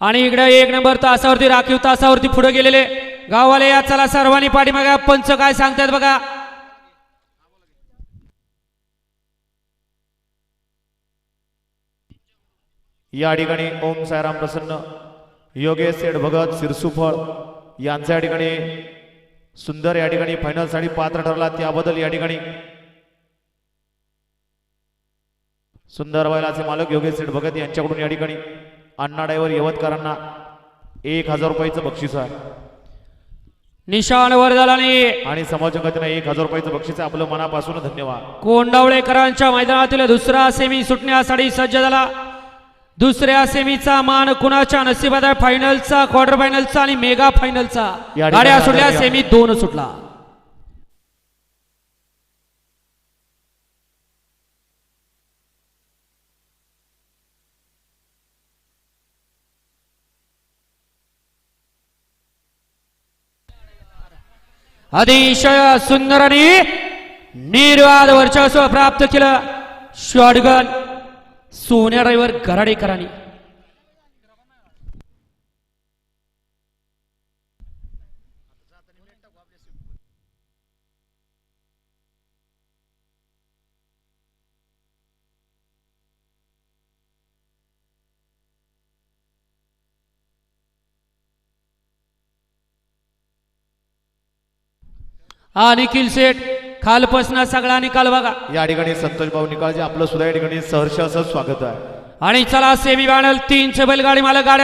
आणि इकडे 1 नंबर तासावरती राखीव तासावरती पुढे गेलेले गाववाले या चला सर्वांनी पाठीमागे पंच काय सांगतात बघा। या ठिकाणी ओम साईराम प्रसन्न योगेश सेठ भगत सिरसुफळ यांच्या या ठिकाणी सुंदर या ठिकाणी फायनल साठी पात्र ठरला त्याबद्दल या ठिकाणी सुंदर बैलाचे मालक योगेश सेठ भगत यांच्याकडून या ठिकाणी अण्णा ड्रायव्हर यवतकरांना 1000 रुपयाचं बक्षीस आहे। निशाण वरदालाने आणि समाजकांना 1000 रुपयाचं बक्षीस आहे। आपलं मनापासून धन्यवाद। कोंडावळेकरांच्या मैदानातील दुसरा सेमी सुटण्यासाठी सज्ज झाला। दुसऱ्या सेमीचा मान कुणाच्या नशिबात आहे? फायनलचा, क्वार्टर फायनलचा आणि मेगा फायनलचा। गाड्या सुटल्या, सेमी 2 सुटला। अतिशय सुंदर आणि निर्वाद वर्चस्व प्राप्त केलं शॉटगन सोन्या ड्रायव्हर गराडेकरांनी। हा निखिल सेठ खालपासना सगळा निकाल बघा। या ठिकाणी संतोष भाऊ निकाळजे आपलं सुद्धा या ठिकाणी सहर्ष असं स्वागत आहे। आणि चला सेमी फायनल 3 बैलगाडी मालक गाड्या